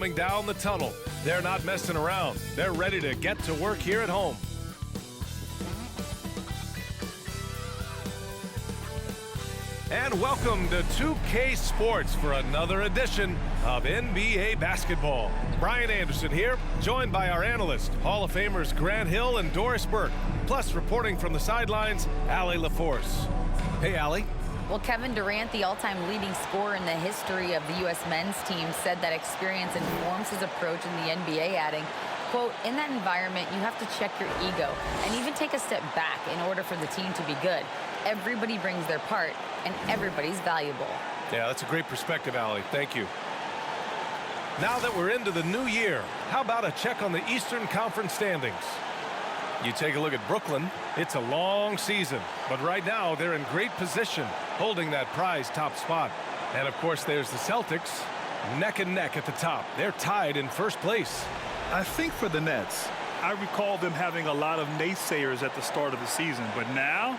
Coming down the tunnel. They're not messing around. They're ready to get to work here at home. And welcome to 2K Sports for another edition of NBA basketball. Brian Anderson here, joined by our analysts, Hall of Famers Grant Hill and Doris Burke. Plus, reporting from the sidelines, Allie LaForce. Hey, Allie. Well, Kevin Durant, the all-time leading scorer in the history of the U.S. men's team, said that experience informs his approach in the NBA, adding, quote, in that environment, you have to check your ego and even take a step back in order for the team to be good. Everybody brings their part, and everybody's valuable. Yeah, that's a great perspective, Allie. Thank you. Now that we're into the new year, how about a check on the Eastern Conference standings? You take a look at Brooklyn. It's a long season, but right now they're in great position, holding that prize top spot. And of course, there's the Celtics, neck and neck at the top. They're tied in first place. I think for the Nets, I recall them having a lot of naysayers at the start of the season, but now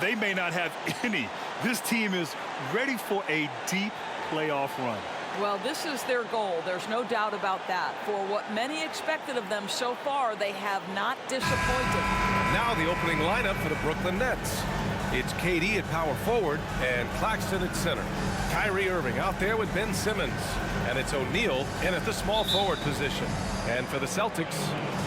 they may not have any. This team is ready for a deep playoff run. Well, this is their goal. There's no doubt about that. For what many expected of them so far, they have not disappointed. Now the opening lineup for the Brooklyn Nets. It's KD at power forward and Claxton at center. Kyrie Irving out there with Ben Simmons. And it's O'Neal in at the small forward position. And for the Celtics,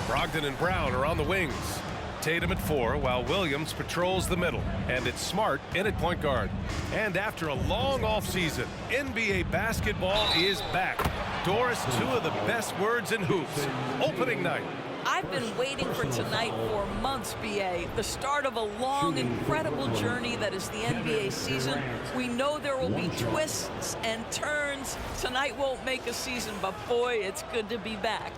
Brogdon and Brown are on the wings. Tatum at 4, while Williams patrols the middle. And it's Smart in at point guard. And after a long offseason, NBA basketball is back. Doris, two of the best words in hoops. Opening night. I've been waiting for tonight for months, BA. The start of a long, incredible journey that is the NBA season. We know there will be twists and turns. Tonight won't make a season, but boy, it's good to be back.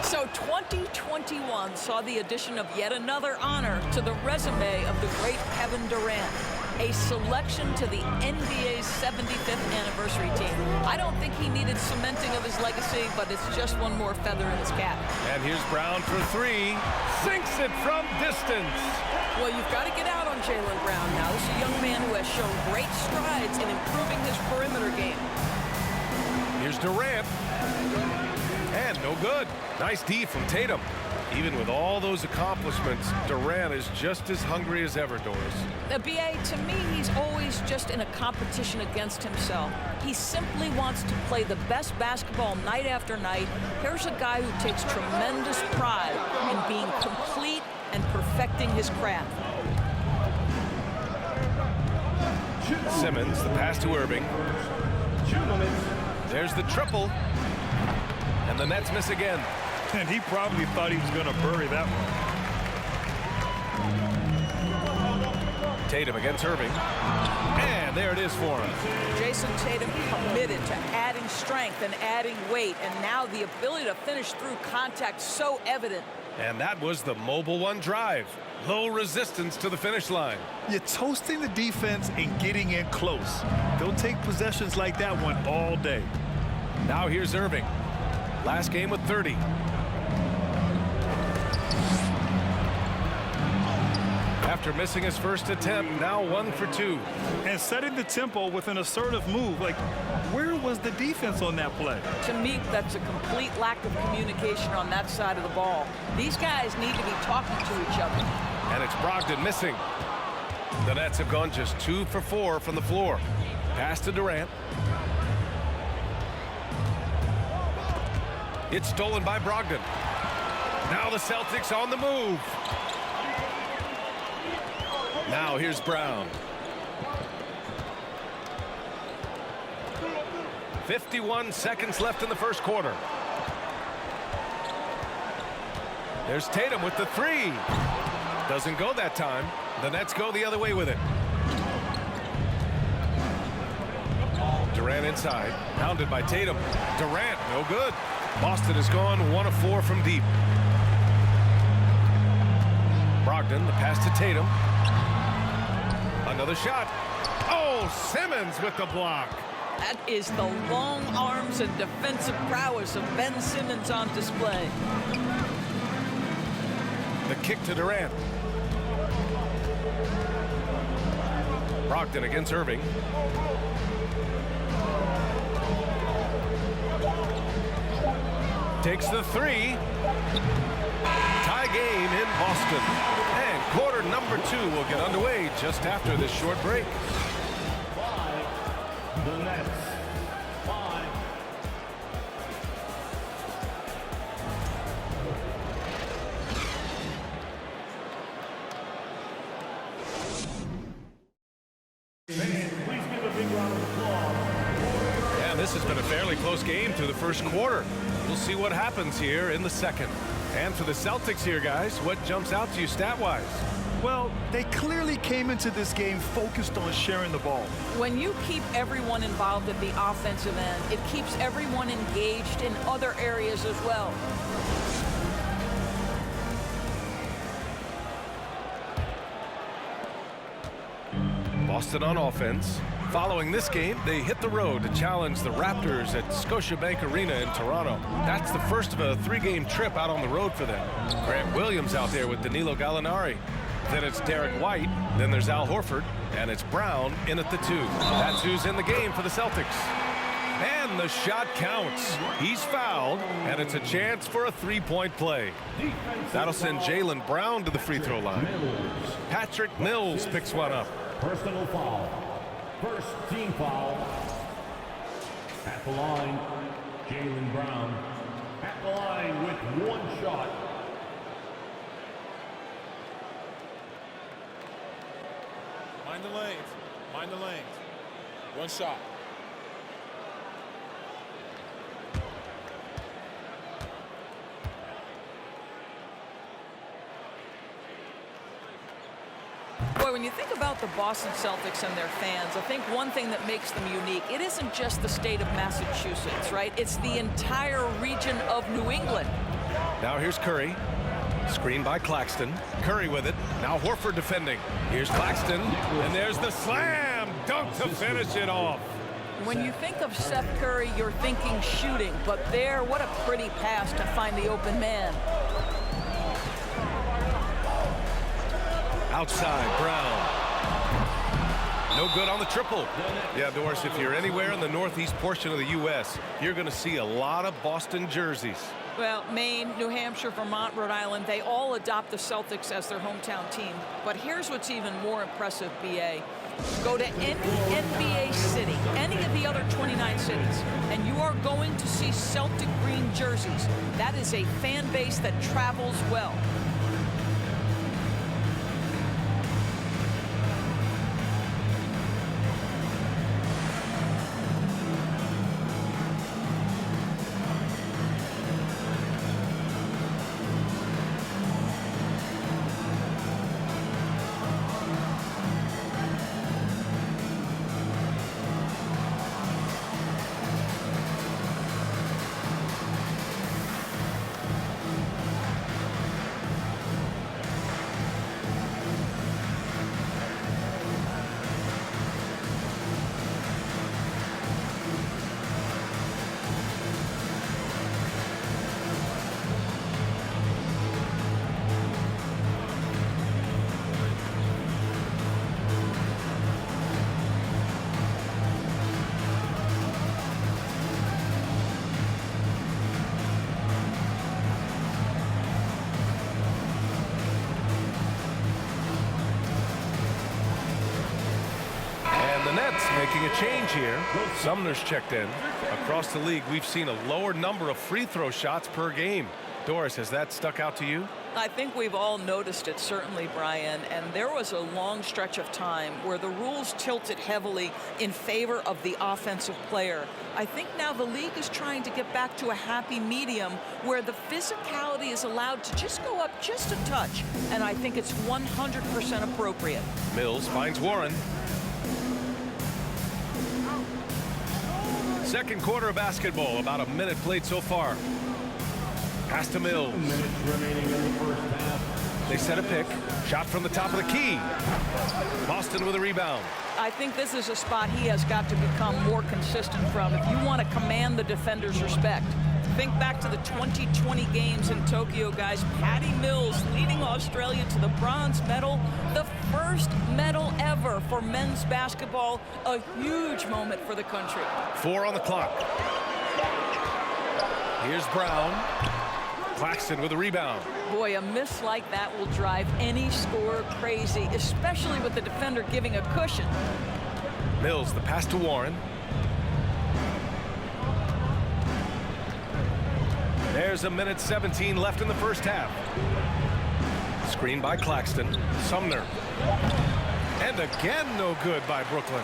So 2021 saw the addition of yet another honor to the resume of the great Kevin Durant, a selection to the NBA's 75th anniversary team. I don't think he needed cementing of his legacy, but it's just one more feather in his cap. And here's Brown for 3. Sinks it from distance. Well, you've got to get out on Jaylen Brown now. This is a young man who has shown great strides in improving his perimeter game. Here's Durant. And no good. Nice D from Tatum. Even with all those accomplishments, Durant is just as hungry as ever, Doris. BA, to me, he's always just in a competition against himself. He simply wants to play the best basketball night after night. Here's a guy who takes tremendous pride in being complete and perfecting his craft. Simmons, the pass to Irving. There's the triple. And the Nets miss again. And he probably thought he was going to bury that one. Tatum against Irving. And there it is for him. Jason Tatum committed to adding strength and adding weight, and now the ability to finish through contact so evident. And that was the mobile one drive. Low resistance to the finish line. You're toasting the defense and getting in close. They'll take possessions like that one all day. Now here's Irving. Last game with 30. After missing his first attempt, now 1 for 2. And setting the tempo with an assertive move. Like, where was the defense on that play? To me, that's a complete lack of communication on that side of the ball. These guys need to be talking to each other. And it's Brogdon missing. The Nets have gone just 2 for 4 from the floor. Pass to Durant. It's stolen by Brogdon. Now the Celtics on the move. Now here's Brown. 51 seconds left in the first quarter. There's Tatum with the 3. Doesn't go that time. The Nets go the other way with it. Durant inside. Pounded by Tatum. Durant, no good. Boston has gone 1 of 4 from deep. Brogdon, the pass to Tatum. Another shot. Oh, Oh, Simmons with the block. That is the long arms and defensive prowess of Ben Simmons on display. The kick to Durant. Brogdon against Irving. Takes the three. Tie game in Boston. And quarter number 2 will get underway just after this short break. The Nets. 5. Please give a big round of applause. And this has been a fairly close game through the first quarter. We'll see what happens here in the second. And for the Celtics here, guys, what jumps out to you stat-wise? Well, they clearly came into this game focused on sharing the ball. When you keep everyone involved at the offensive end, it keeps everyone engaged in other areas as well. Boston on offense. Following this game, they hit the road to challenge the Raptors at Scotiabank Arena in Toronto. That's the first of a 3-game trip out on the road for them. Grant Williams out there with Danilo Gallinari. Then it's Derek White. Then there's Al Horford. And it's Brown in at the 2. That's who's in the game for the Celtics. And the shot counts. He's fouled, and it's a chance for a 3-point play. That'll send Jaylen Brown to the free throw line. Patrick Mills picks one up. Personal foul. First team foul. At the line, Jaylen Brown. At the line with 1 shot. Mind the lanes. Mind the lanes. 1 shot. Boy, when you think about the Boston Celtics and their fans, I think one thing that makes them unique, it isn't just the state of Massachusetts, right? It's the entire region of New England. Now here's Curry. Screen by Claxton. Curry with it. Now Horford defending. Here's Claxton. And there's the slam dunk to finish it off. When you think of Seth Curry, you're thinking shooting. But there, what a pretty pass to find the open man. Outside, Brown. No good on the triple. Yeah, Doris, if you're anywhere in the northeast portion of the U.S., you're going to see a lot of Boston jerseys. Well, Maine, New Hampshire, Vermont, Rhode Island, they all adopt the Celtics as their hometown team. But here's what's even more impressive, B.A. Go to any NBA city, any of the other 29 cities, and you are going to see Celtic green jerseys. That is a fan base that travels well. Nets making a change here. Sumner's checked in. Across the league, we've seen a lower number of free throw shots per game. Doris, has that stuck out to you? I think we've all noticed it, certainly, Brian. And there was a long stretch of time where the rules tilted heavily in favor of the offensive player. I think now the league is trying to get back to a happy medium where the physicality is allowed to just go up just a touch. And I think it's 100% appropriate. Mills finds Warren. Second quarter of basketball, about a minute played so far. Pass to Mills. Minutes remaining in the first half. They set a pick. Shot from the top of the key. Boston with a rebound. I think this is a spot he has got to become more consistent from if you want to command the defender's respect. Think back to the 2020 games in Tokyo, guys. Patty Mills leading Australia to the bronze medal, the first medal ever for men's basketball, a huge moment for the country. 4 on the clock. Here's Brown. Claxton with a rebound. Boy, a miss like that will drive any scorer crazy, especially with the defender giving a cushion. Mills, the pass to Warren. There's a minute 17 left in the first half. Screen by Claxton. Sumner. And again, no good by Brooklyn.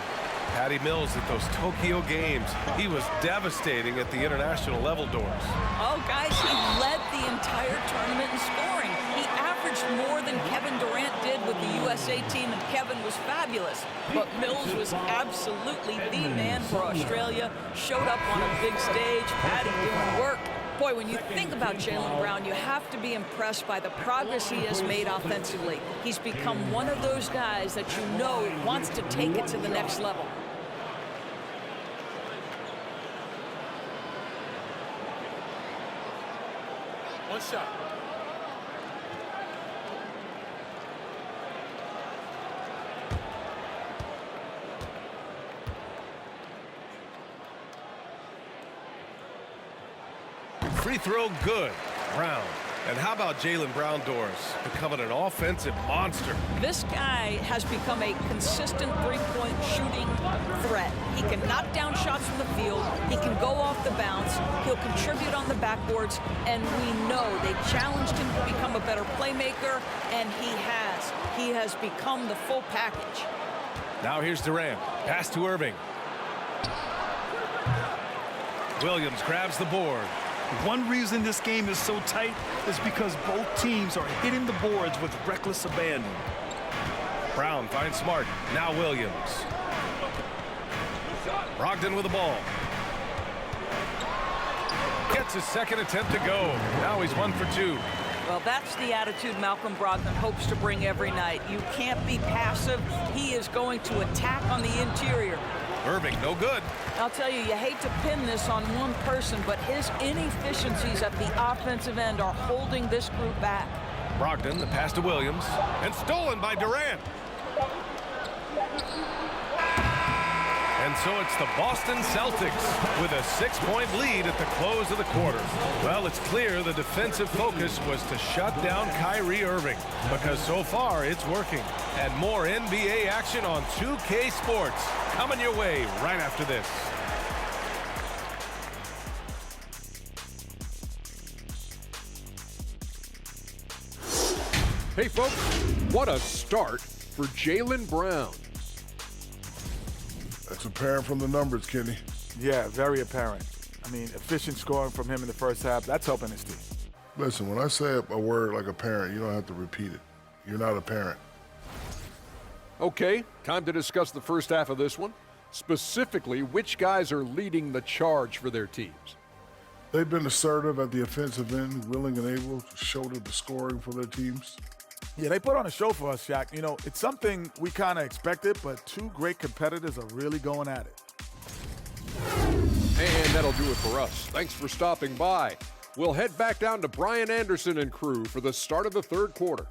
Patty Mills at those Tokyo games. He was devastating at the international level doors. Oh, guys, he led the entire tournament in scoring. He averaged more than Kevin Durant did with the USA team, and Kevin was fabulous. But Mills was absolutely the man for Australia. Showed up on a big stage. Patty doing work. Boy, when you think about Jaylen Brown, you have to be impressed by the progress he has made offensively. He's become one of those guys that you know wants to take it to the next level. One shot. Free throw good. Brown. And how about Jaylen Brown doors becoming an offensive monster? This guy has become a consistent three-point shooting threat. He can knock down shots from the field. He can go off the bounce. He'll contribute on the backboards. And we know they challenged him to become a better playmaker, and he has. He has become the full package. Now here's Durant. Pass to Irving. Williams grabs the board. One reason this game is so tight is because both teams are hitting the boards with reckless abandon. Brown finds Smart. Now Williams. Brogdon with the ball. Gets his second attempt to go. Now he's 1 for 2. Well, that's the attitude Malcolm Brogdon hopes to bring every night. You can't be passive. He is going to attack on the interior. Irving, no good. I'll tell you, you hate to pin this on one person, but his inefficiencies at the offensive end are holding this group back. Brogdon, the pass to Williams, and stolen by Durant. And so it's the Boston Celtics with a 6-point lead at the close of the quarter. Well, it's clear the defensive focus was to shut down Kyrie Irving, because so far it's working. And more NBA action on 2K Sports coming your way right after this. Hey folks, what a start for Jaylen Brown. That's apparent from the numbers, Kenny. Yeah, very apparent. I mean, efficient scoring from him in the first half, that's helping his team. Listen, when I say a word like apparent, you don't have to repeat it. You're not a parent. Okay, time to discuss the first half of this one. Specifically, which guys are leading the charge for their teams? They've been assertive at the offensive end, willing and able to shoulder the scoring for their teams. Yeah, they put on a show for us, Shaq. You know, it's something we kind of expected, but two great competitors are really going at it. And that'll do it for us. Thanks for stopping by. We'll head back down to Brian Anderson and crew for the start of the third quarter.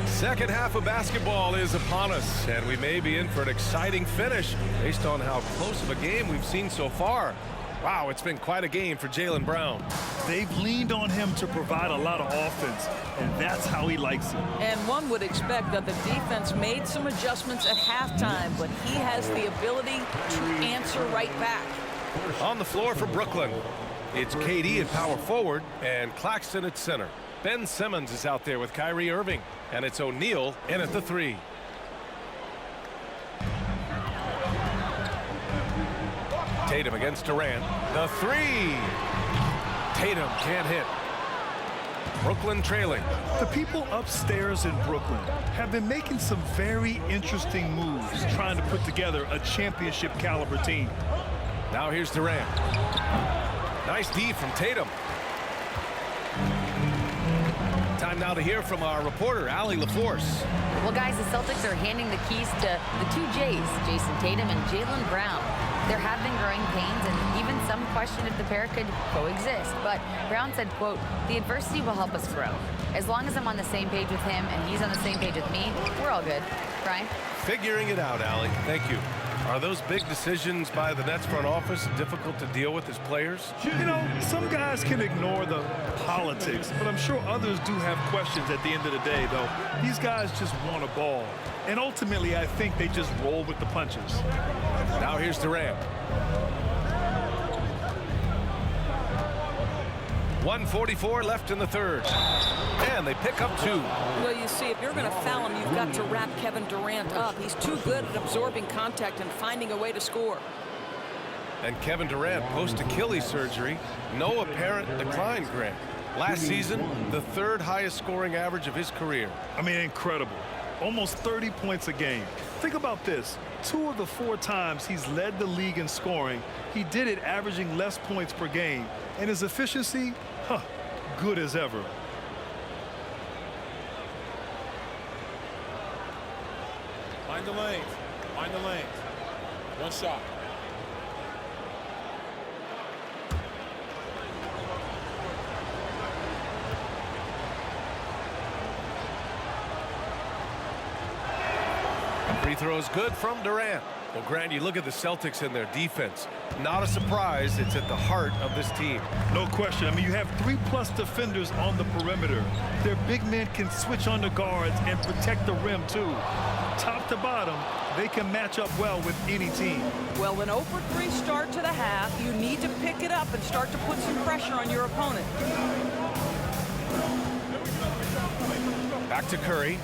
Second half of basketball is upon us, and we may be in for an exciting finish based on how close of a game we've seen so far. Wow, it's been quite a game for Jaylen Brown. They've leaned on him to provide a lot of offense, and that's how he likes it. And one would expect that the defense made some adjustments at halftime, but he has the ability to answer right back. On the floor for Brooklyn, it's KD at power forward and Claxton at center. Ben Simmons is out there with Kyrie Irving, and it's O'Neal in at the 3. Tatum against Durant. The 3. Tatum can't hit. Brooklyn trailing. The people upstairs in Brooklyn have been making some very interesting moves trying to put together a championship caliber team. Now here's Durant. Nice D from Tatum. Time now to hear from our reporter, Allie LaForce. Well, guys, the Celtics are handing the keys to the two J's, Jason Tatum and Jaylen Brown. There have been growing pains and even some question if the pair could coexist. But Brown said, quote, "The adversity will help us grow. As long as I'm on the same page with him and he's on the same page with me, we're all good." Brian? Figuring it out, Allie. Thank you. Are those big decisions by the Nets front office difficult to deal with as players? You know, some guys can ignore the politics, but I'm sure others do have questions at the end of the day, though. These guys just want a ball. And ultimately, I think they just roll with the punches. Now here's Durant. 1:44 left in the third. And they pick up two. Well, you see, if you're going to foul him, you've got to wrap Kevin Durant up. He's too good at absorbing contact and finding a way to score. And Kevin Durant, post-Achilles surgery, no apparent decline, Grant. Last season, the third highest scoring average of his career. I mean, incredible. Almost 30 points a game. Think about this. 2 of the 4 times he's led the league in scoring, he did it averaging less points per game. And his efficiency, good as ever. Mind the lanes. Mind the lanes. One shot. Free throw is good from Durant. Well, Grant, you look at the Celtics and their defense. Not a surprise. It's at the heart of this team. No question. I mean, you have 3+ defenders on the perimeter. Their big men can switch on the guards and protect the rim, too. Top to bottom, they can match up well with any team. Well, an 0-for-3 start to the half. You need to pick it up and start to put some pressure on your opponent. Back to Curry.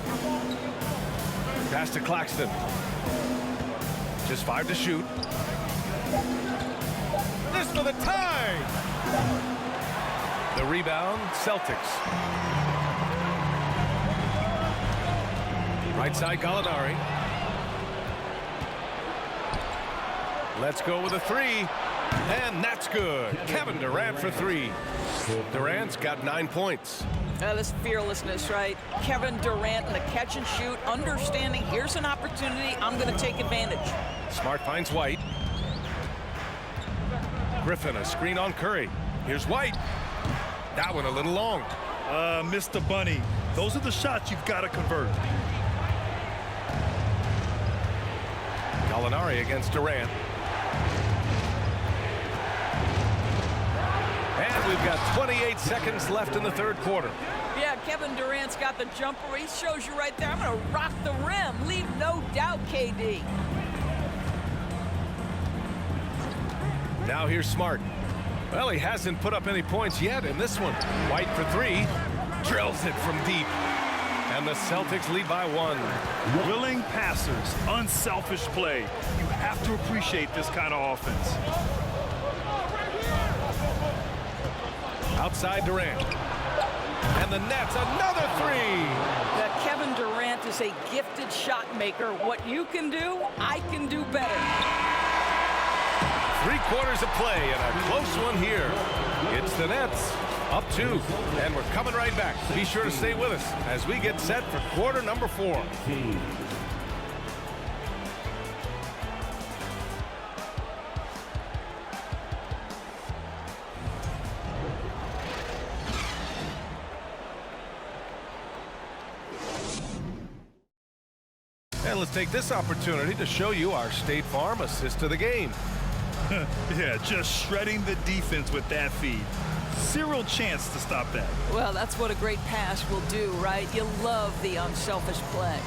Pass to Claxton. Just 5 to shoot. This for the tie. The rebound, Celtics. Right side, Gallinari. Let's go with a 3. And that's good. Kevin Durant for 3. Durant's got 9 points. This fearlessness, right? Kevin Durant in the catch and shoot, understanding here's an opportunity, I'm going to take advantage. Smart finds White. Griffin, a screen on Curry. Here's White. That one a little long. Mr. Bunny, those are the shots you've got to convert. Gallinari against Durant. And we've got 28 seconds left in the third quarter. Yeah, Kevin Durant's got the jumper. He shows you right there. I'm going to rock the rim. Leave no doubt, KD. Now here's Smart. Well, he hasn't put up any points yet in this one. White for 3. Drills it from deep. And the Celtics lead by 1. Willing passers, unselfish play. You have to appreciate this kind of offense. Outside Durant. And the Nets, another 3. Kevin Durant is a gifted shot maker. What you can do, I can do better. 3 quarters of play and a close one here. It's the Nets up 2. And we're coming right back. Be sure to stay with us as we get set for quarter number 4. And let's take this opportunity to show you our State Farm assist to the game. Yeah, just shredding the defense with that feed. Zero chance to stop that. Well, that's what a great pass will do, right? You love the unselfish play.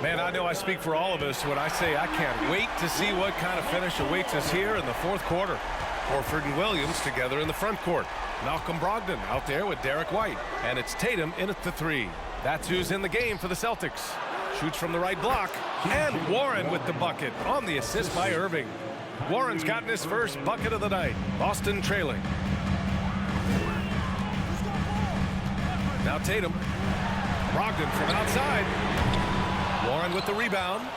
Man, I know I speak for all of us when I say I can't wait to see what kind of finish awaits us here in the fourth quarter. Horford and Williams together in the front court. Malcolm Brogdon out there with Derek White. And it's Tatum in at the 3. That's who's in the game for the Celtics. Shoots from the right block. And Warren with the bucket on the assist by Irving. Warren's gotten his first bucket of the night. Boston trailing. Now Tatum. Brogdon from outside. Warren with the rebound.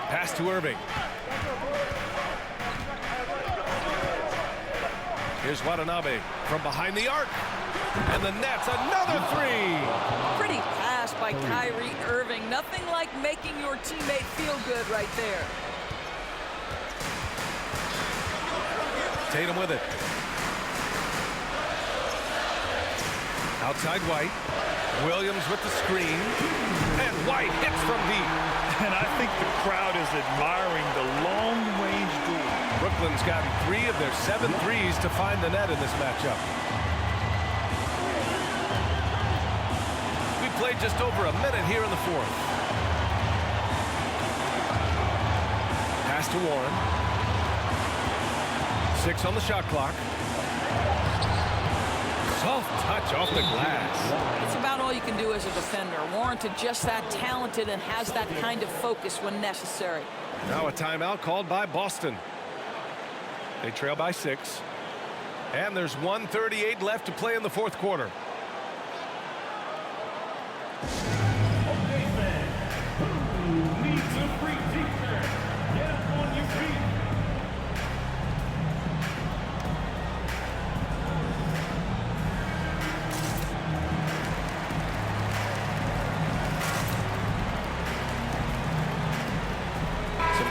Pass to Irving. Here's Watanabe from behind the arc. And the Nets, another three. Pretty pass by Kyrie Irving. Nothing like making your teammate feel good right there. Tatum with it. Outside White. Williams with the screen. And White hits from deep. And I think the crowd is admiring the long-range duel. Brooklyn's gotten 3 of their 7 threes to find the net in this matchup. We played just over a minute here in the fourth. Pass to Warren. 6 on the shot clock. Soft touch off the glass. It's about all you can do as a defender. Warranted just that talented and has that kind of focus when necessary. Now a timeout called by Boston. They trail by 6. And there's 1:38 left to play in the fourth quarter. Okay, man. Who needs a free defense? Get up on your feet.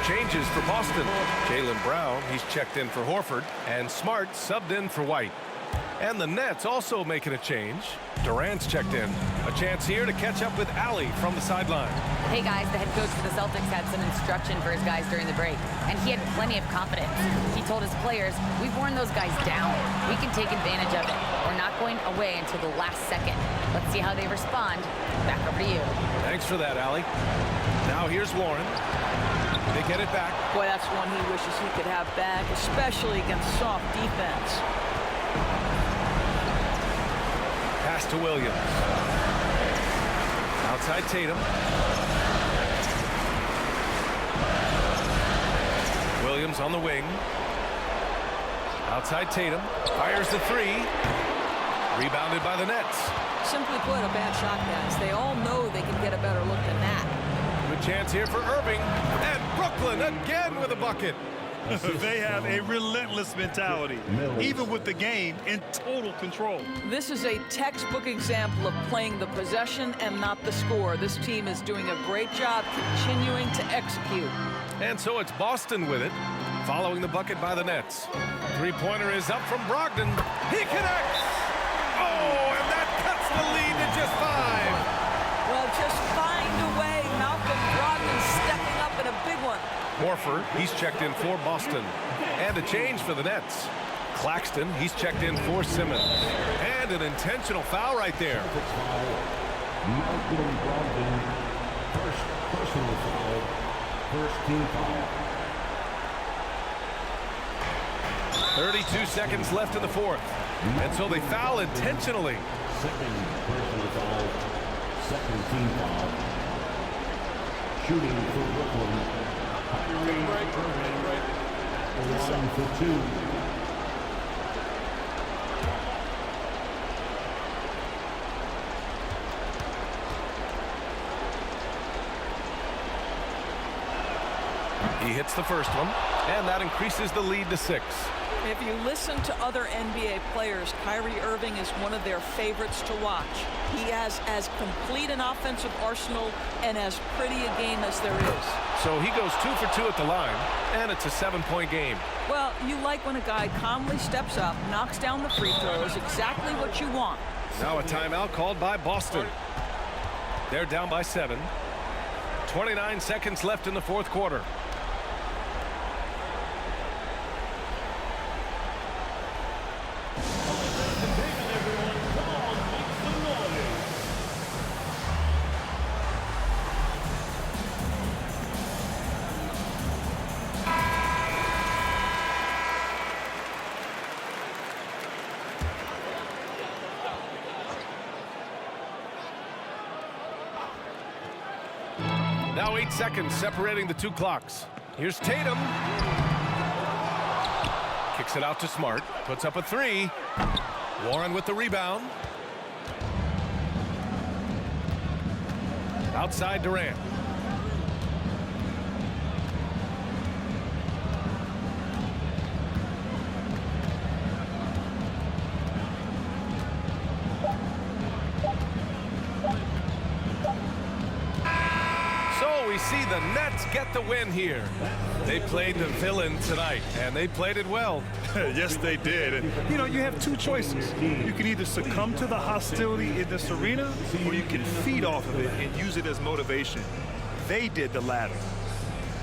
Changes for Boston. Jaylen Brown, he's checked in for Horford, and Smart subbed in for White. And the Nets also making a change. Durant's checked in. A chance here to catch up with Allie from the sideline. Hey guys, the head coach for the Celtics had some instruction for his guys during the break, and he had plenty of confidence. He told his players, we've worn those guys down. We can take advantage of it. We're not going away until the last second. Let's see how they respond. Back over to you. Thanks for that, Allie. Now here's Warren. They get it back. Boy, that's one he wishes he could have back, especially against soft defense. Pass to Williams. Outside Tatum. Williams on the wing. Outside Tatum. Fires the 3. Rebounded by the Nets. Simply put, a bad shot, guys. They all know they can get a better look than that. Good chance here for Irving. And Brooklyn again with a bucket. They have a relentless mentality, even with the game in total control. This is a textbook example of playing the possession and not the score. This team is doing a great job continuing to execute. And so it's Boston with it, following the bucket by the Nets. Three-pointer is up from Brogdon. He connects! Oh, and that cuts the lead to just 5. Well, just find a way. Malcolm Brogdon stepping up in a big one. Horford, he's checked in for Boston. And a change for the Nets. Claxton, he's checked in for Simmons. And an intentional foul right there. Malcolm Brogdon, first personal foul, first team foul. 32 seconds left in the fourth. And so they foul intentionally. Second personal foul, second team foul. Shooting for Brooklyn. Kyrie Irving, line for 2. He hits the first one, and that increases the lead to 6. If you listen to other NBA players, Kyrie Irving is one of their favorites to watch. He has as complete an offensive arsenal and as pretty a game as there is. So he goes 2 for 2 at the line, and it's a 7-point game. Well, you like when a guy calmly steps up, knocks down the free throws, exactly what you want. Now a timeout called by Boston. They're down by 7. 29 seconds left in the fourth quarter. Now 8 seconds separating the two clocks. Here's Tatum. Kicks it out to Smart. Puts up a three. Warren with the rebound. Outside Durant. So we see the Nets get the win here. They played the villain tonight, and they played it well. Yes, they did. And, you know, you have two choices. You can either succumb to the hostility in this arena, or you can feed off of it and use it as motivation. They did the latter.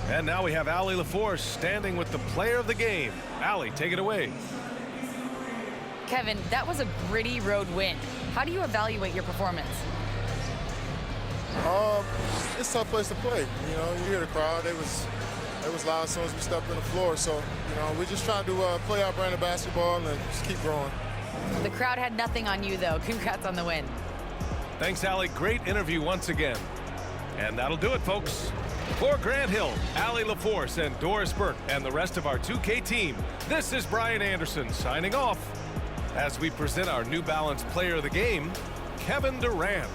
And now we have Allie LaForce standing with the player of the game. Allie, take it away. Kevin, that was a gritty road win. How do you evaluate your performance? It's a tough place to play. You know, you hear the crowd. It was loud as soon as we stepped on the floor. So, you know, we're just trying to play our brand of basketball and just keep growing. The crowd had nothing on you, though. Congrats on the win. Thanks, Allie. Great interview once again. And that'll do it, folks. For Grant Hill, Allie LaForce, and Doris Burke, and the rest of our 2K team, this is Brian Anderson signing off as we present our New Balance Player of the Game, Kevin Durant.